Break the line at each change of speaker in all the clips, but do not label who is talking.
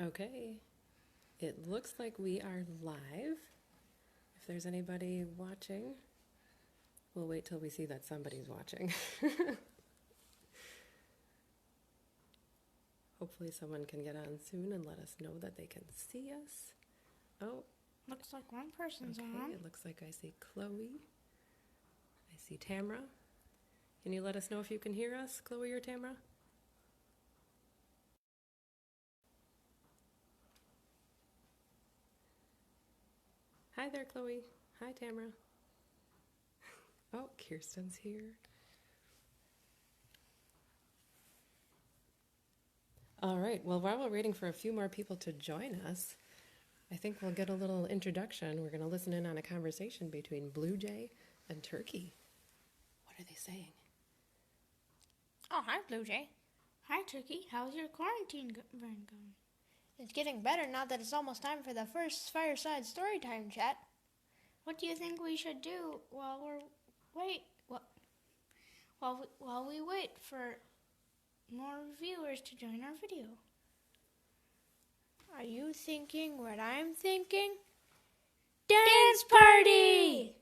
Okay, it looks like we are live. If there's anybody watching, we'll wait till we see that somebody's watching. Hopefully someone can get on soon and let us know that they can see us. Oh,
looks like one person's
okay,
on.
it looks like I see Chloe. I see Tamara. Can you let us know if you can hear us, Chloe or Tamara? Hi there, Chloe. Hi, Tamara. Oh, Kirsten's here. All right, well, while we're waiting for a few more people to join us, I think we'll get a little introduction. We're going to listen in on a conversation between Blue Jay and Turkey. What are they saying?
Oh, hi, Blue Jay. Hi, Turkey. How's your quarantine going? It's getting better now that it's almost time for the first Fireside Storytime chat. What do you think we should do while we wait for more viewers to join our video? Are you thinking what I'm thinking? Dance party!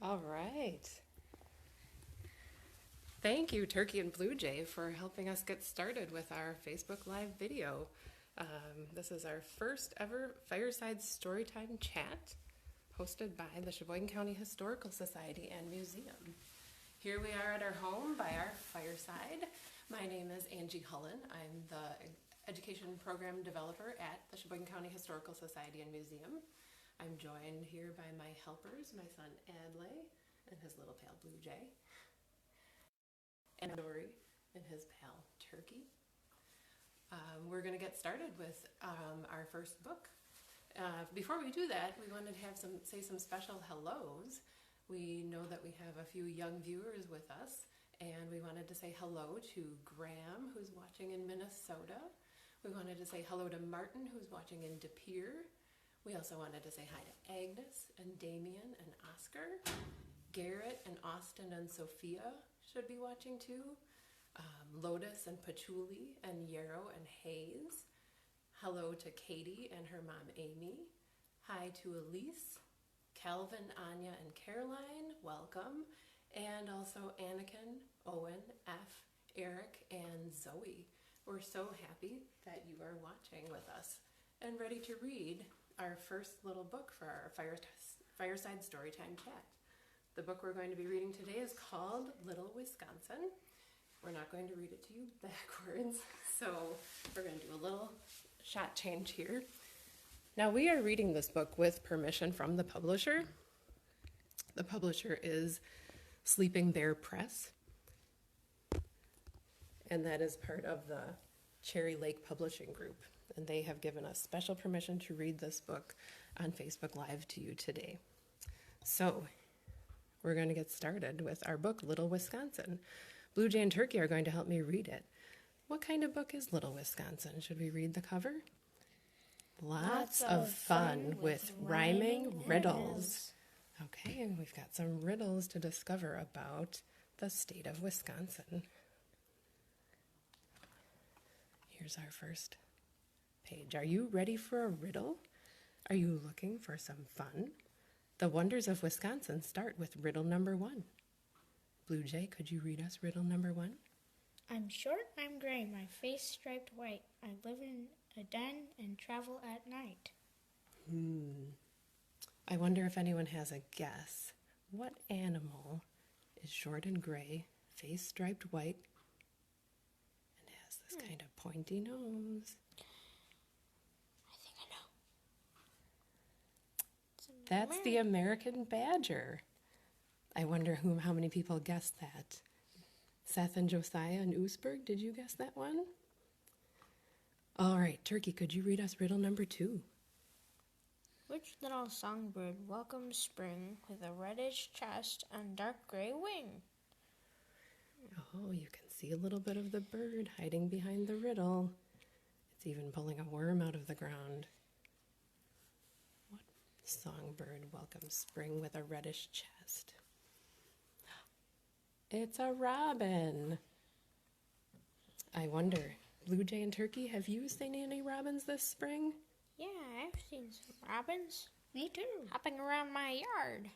All right. Thank you, Turkey and Blue Jay, for helping us get started with our Facebook Live video. This is our first ever Fireside Storytime chat hosted by the Sheboygan County Historical Society and Museum. Here we are at our home by our fireside. My name is Angie Hullin. I'm the Education Program Developer at the Sheboygan County Historical Society and Museum. I'm joined here by my helpers, my son Adley and his little pal Blue Jay, and Dory and his pal Turkey. We're going to get started with our first book. Before we do that, we wanted to say some special hellos. We know that we have a few young viewers with us, and we wanted to say hello to Graham, who's watching in Minnesota. We wanted to say hello to Martin, who's watching in De Pere. We also wanted to say hi to Agnes and Damien and Oscar. Garrett and Austin and Sophia should be watching too. Lotus and Patchouli and Yarrow and Hayes. Hello to Katie and her mom Amy. Hi to Elise, Calvin, Anya, and Caroline. Welcome. And also Anakin, Owen, F, Eric, and Zoe. We're so happy that you are watching with us and ready to read our first little book for our Fireside Storytime chat. The book we're going to be reading today is called Little Wisconsin. We're not going to read it to you backwards, so we're going to do a little shot change here. Now, we are reading this book with permission from the publisher. The publisher is Sleeping Bear Press, and that is part of the Cherry Lake Publishing Group, and they have given us special permission to read this book on Facebook Live to you today. So, we're going to get started with our book, Little Wisconsin. Blue Jay and Turkey are going to help me read it. What kind of book is Little Wisconsin? Should we read the cover? Lots of fun with rhyming riddles. Okay, and we've got some riddles to discover about the state of Wisconsin. Here's our first page. Are you ready for a riddle? Are you looking for some fun? The wonders of Wisconsin start with riddle number 1. Blue Jay, could you read us riddle number 1?
I'm short, I'm gray, my face striped white. I live in a den and travel at night.
I wonder if anyone has a guess. What animal is short and gray, face striped white, and has this kind of pointy nose?
I think I know.
That's the American badger. I wonder how many people guessed that. Seth and Josiah and Oosberg, did you guess that one? All right, Turkey, could you read us riddle number 2?
Which little songbird welcomes spring with a reddish chest and dark gray wing?
Oh, you can see a little bit of the bird hiding behind the riddle. It's even pulling a worm out of the ground. What songbird welcomes spring with a reddish chest? It's a robin. I wonder, Blue Jay and Turkey, have you seen any robins this spring?
Yeah, I've seen some robins. Me too. Hopping around my yard.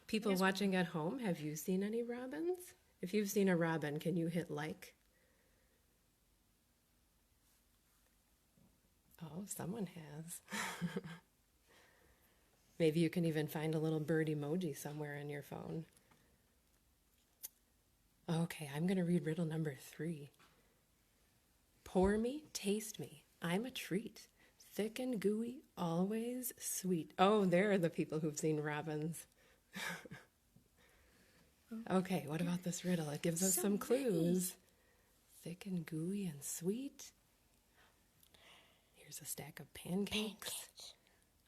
People watching at home, have you seen any robins? If you've seen a robin, can you hit like? Oh, someone has. Maybe you can even find a little bird emoji somewhere in your phone. Okay, I'm going to read riddle number 3. Pour me, taste me, I'm a treat. Thick and gooey, always sweet. Oh, there are the people who've seen robins. Okay, what about this riddle? It gives us some clues. Thick and gooey and sweet. Here's a stack of pancakes.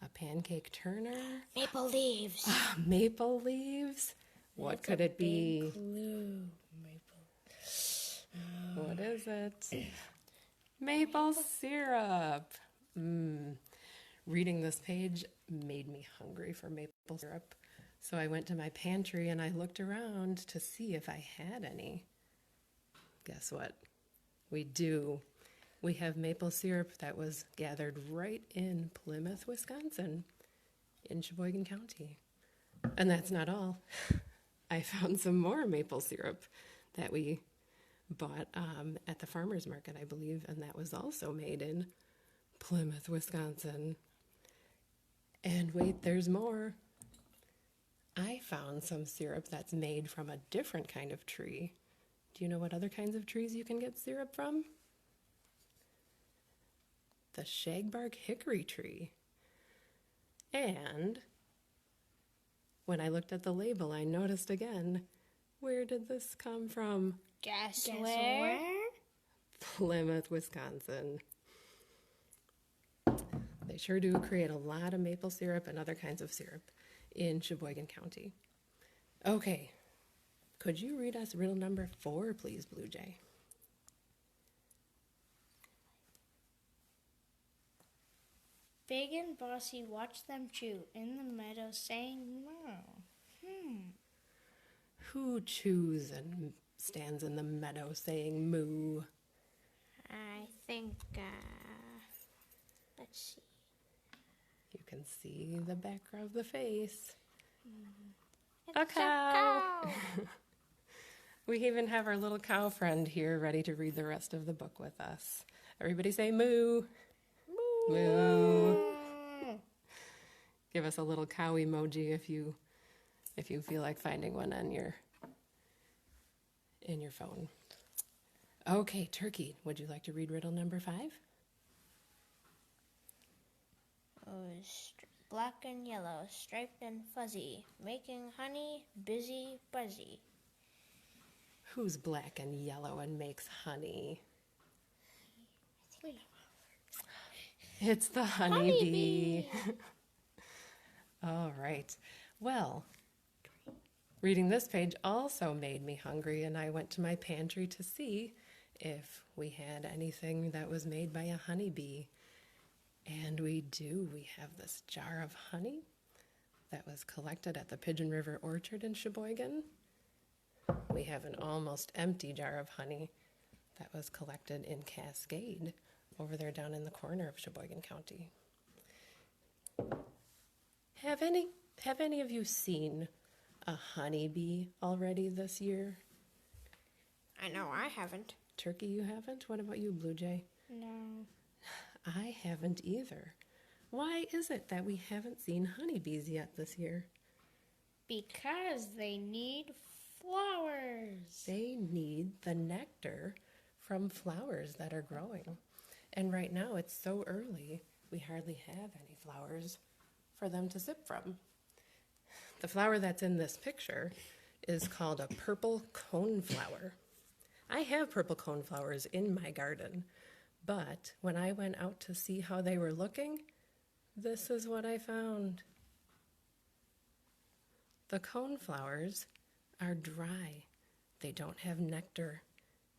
A pancake turner.
Maple leaves.
Maple leaves. What could it be?
Clue.
What is it? Maple syrup. Reading this page made me hungry for maple syrup. So I went to my pantry and I looked around to see if I had any. Guess what? We do. We have maple syrup that was gathered right in Plymouth, Wisconsin, in Sheboygan County. And that's not all. I found some more maple syrup that we bought at the farmer's market, I believe, and that was also made in Plymouth, Wisconsin. And wait, there's more. I found some syrup that's made from a different kind of tree. Do you know what other kinds of trees you can get syrup from? The shagbark hickory tree. And when I looked at the label, I noticed again, where did this come from?
Guess where?
Plymouth, Wisconsin. They sure do create a lot of maple syrup and other kinds of syrup in Sheboygan County. Okay, could you read us riddle number 4, please, Blue Jay?
Big and bossy watch them chew in the meadow saying moo.
Who chews and stands in the meadow saying moo?
I think, let's see.
You can see the back of the face.
It's
A cow. We even have our little cow friend here ready to read the rest of the book with us. Everybody say moo.
Moo.
Moo. Give us a little cow emoji if you feel like finding one on in your phone. Okay, Turkey, would you like to read riddle number 5?
Black and yellow, striped and fuzzy, making honey busy buzzy.
Who's black and yellow and makes honey? It's the honeybee. All right. Well, reading this page also made me hungry, and I went to my pantry to see if we had anything that was made by a honeybee. And we do. We have this jar of honey that was collected at the Pigeon River Orchard in Sheboygan. We have an almost empty jar of honey that was collected in Cascade, over there down in the corner of Sheboygan County. Have any of you seen a honeybee already this year?
I know I haven't.
Turkey, you haven't? What about you, Blue Jay?
No.
I haven't either. Why is it that we haven't seen honeybees yet this year?
Because they need flowers.
They need the nectar from flowers that are growing. And right now it's so early, we hardly have any flowers for them to sip from. The flower that's in this picture is called a purple coneflower. I have purple coneflowers in my garden, but when I went out to see how they were looking, this is what I found. The coneflowers are dry. They don't have nectar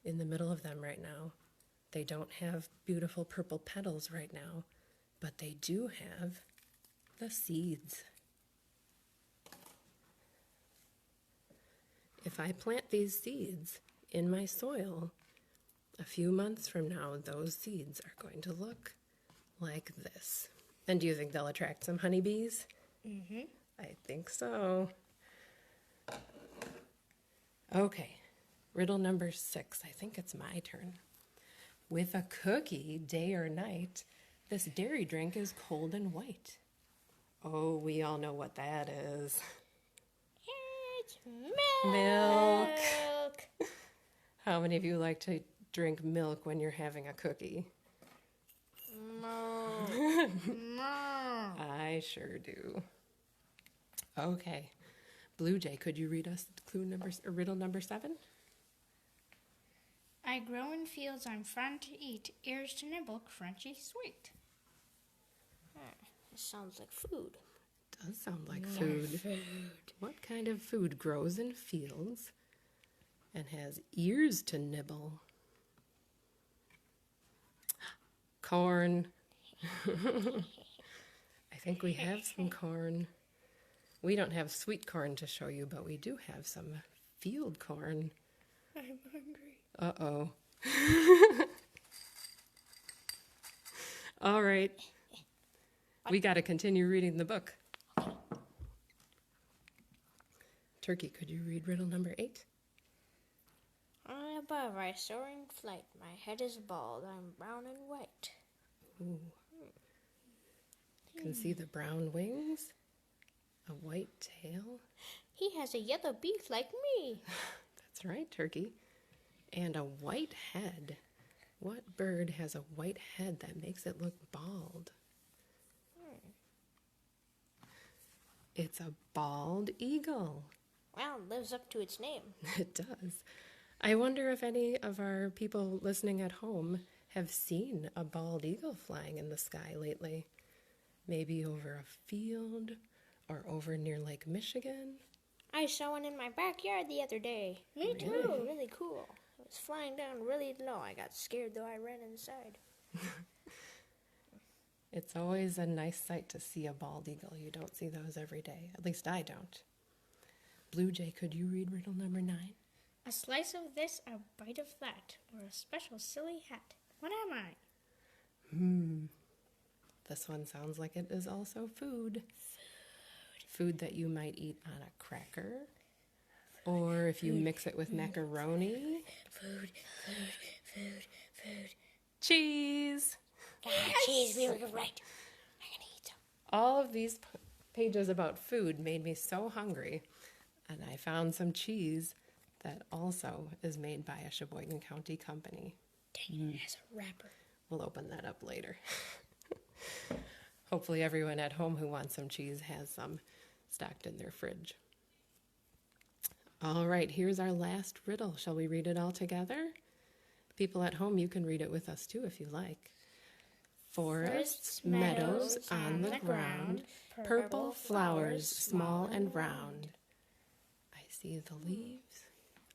in the middle of them right now. They don't have beautiful purple petals right now, but they do have the seeds. If I plant these seeds in my soil, a few months from now, those seeds are going to look like this. And do you think they'll attract some honeybees?
Mm-hmm.
I think so. Okay, riddle number 6. I think it's my turn. With a cookie, day or night, this dairy drink is cold and white. Oh, we all know what that is.
It's milk.
Milk. How many of you like to drink milk when you're having a cookie?
No. No.
I sure do. Okay. Blue Jay, could you read us riddle number 7?
I grow in fields I'm fun to eat, ears to nibble, crunchy sweet. This sounds like food.
It does sound like food. What kind of food grows in fields and has ears to nibble? Corn. I think we have some corn. We don't have sweet corn to show you, but we do have some field corn.
I'm hungry.
Uh-oh. All right. We got to continue reading the book. Turkey, could you read riddle number 8?
High above I soar in flight. My head is bald. I'm brown and white.
Ooh. You can see the brown wings, a white tail.
He has a yellow beak like me.
That's right, Turkey. And a white head. What bird has a white head that makes it look bald? It's a bald eagle.
Well, it lives up to its name.
It does. I wonder if any of our people listening at home have seen a bald eagle flying in the sky lately. Maybe over a field or over near Lake Michigan.
I saw one in my backyard the other day.
Me
too. It was really cool. It was flying down really low. I got scared, though I ran inside.
It's always a nice sight to see a bald eagle. You don't see those every day. At least I don't. Blue Jay, could you read riddle number 9?
A slice of this, a bite of that, or a special silly hat. What am I?
This one sounds like it is also food. Food that you might eat on a cracker. Or if you mix it with macaroni.
Food.
Cheese!
Cheese, we were right. I'm going to eat some.
All of these pages about food made me so hungry. And I found some cheese that also is made by a Sheboygan County company.
Dang, it has a wrapper.
We'll open that up later. Hopefully everyone at home who wants some cheese has some stocked in their fridge. All right, here's our last riddle. Shall we read it all together? People at home, you can read it with us too if you like. Forests, meadows on the ground, purple flowers small and round. I see the leaves.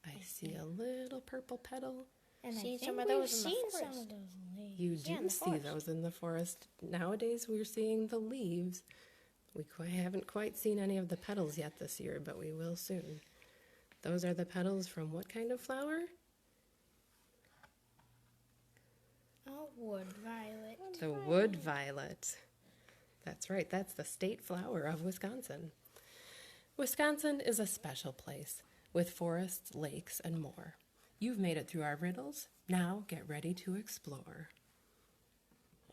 I see a little purple petal.
And
seen
I think
some of
we've
those in the
seen
forest.
some of those leaves.
You
Yeah, in
do
the
see
forest.
those in the forest. Nowadays we're seeing the leaves. Haven't quite seen any of the petals yet this year, but we will soon. Those are the petals from what kind of flower?
A wood violet.
The wood violet. That's right, that's the state flower of Wisconsin. Wisconsin is a special place with forests, lakes, and more. You've made it through our riddles. Now get ready to explore.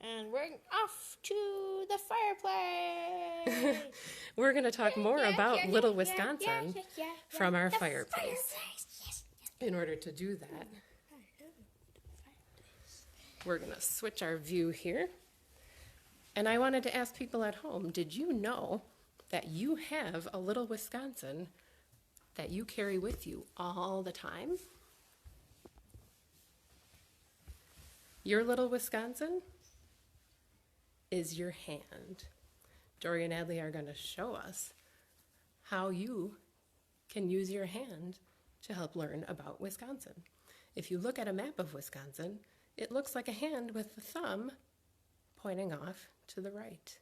And we're off to the fireplace.
We're going to talk more about Little Wisconsin from our fireplace.
Yes.
In order to do that, we're going to switch our view here. And I wanted to ask people at home, did you know that you have a Little Wisconsin that you carry with you all the time? Your Little Wisconsin is your hand. Dory and Adley are going to show us how you can use your hand to help learn about Wisconsin. If you look at a map of Wisconsin, it looks like a hand with the thumb pointing off to the right.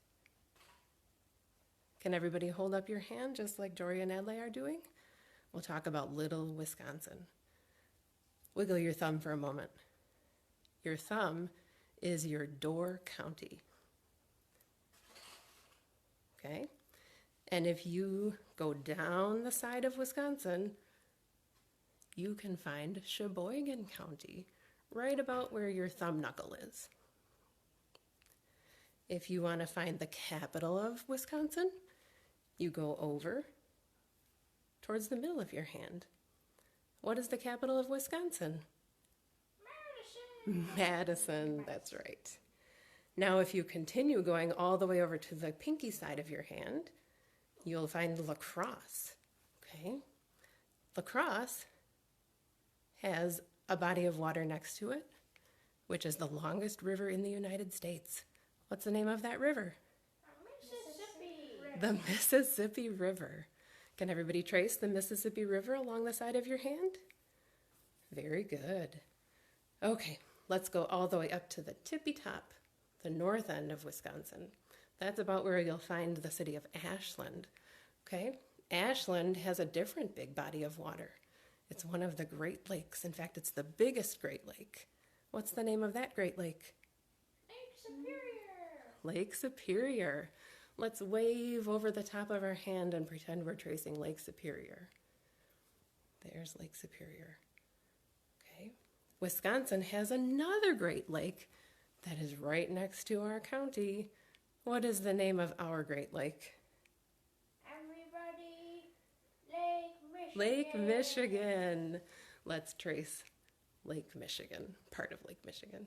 Can everybody hold up your hand just like Dory and Adley are doing? We'll talk about Little Wisconsin. Wiggle your thumb for a moment. Your thumb is your door county. Okay? And if you go down the side of Wisconsin, you can find Sheboygan County, right about where your thumb knuckle is. If you want to find the capital of Wisconsin, you go over towards the middle of your hand. What is the capital of Wisconsin? Madison, that's right. Now, if you continue going all the way over to the pinky side of your hand, you'll find La Crosse, okay? La Crosse has a body of water next to it, which is the longest river in the United States. What's the name of that river? The Mississippi River. Can everybody trace the Mississippi River along the side of your hand? Very good. Okay, let's go all the way up to the tippy top, the north end of Wisconsin. That's about where you'll find the city of Ashland. Okay, Ashland has a different big body of water. It's one of the Great Lakes. In fact, it's the biggest Great Lake. What's the name of that Great Lake?
Lake Superior.
Lake Superior. Let's wave over the top of our hand and pretend we're tracing Lake Superior. There's Lake Superior. Okay. Wisconsin has another Great Lake that is right next to our county. What is the name of our Great Lake?
Everybody, Lake Michigan.
Lake Michigan. Let's trace Lake Michigan, part of Lake Michigan.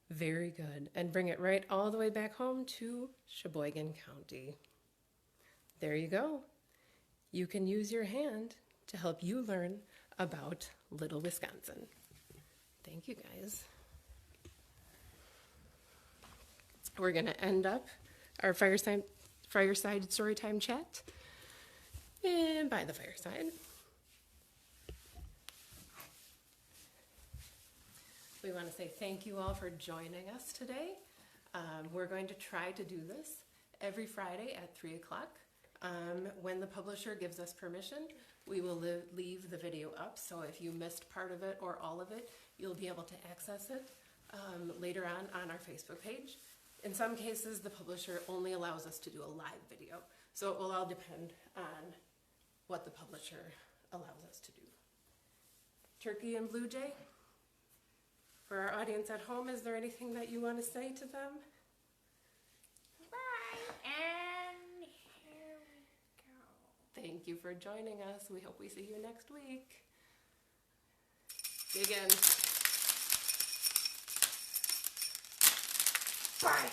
Very good. And bring it right all the way back home to Sheboygan County. There you go. You can use your hand to help you learn about Little Wisconsin. Thank you, guys. We're going to end up our Fireside Storytime chat and by the fireside. We want to say thank you all for joining us today. We're going to try to do this every Friday at 3 o'clock. When the publisher gives us permission, we will leave the video up, so if you missed part of it or all of it, you'll be able to access it later on our Facebook page. In some cases, the publisher only allows us to do a live video, so it will all depend on what the publisher allows us to do. Turkey and Blue Jay? For our audience at home, is there anything that you want to say to them?
Bye. And here we go.
Thank you for joining us. We hope we see you next week. Dig in. Bye.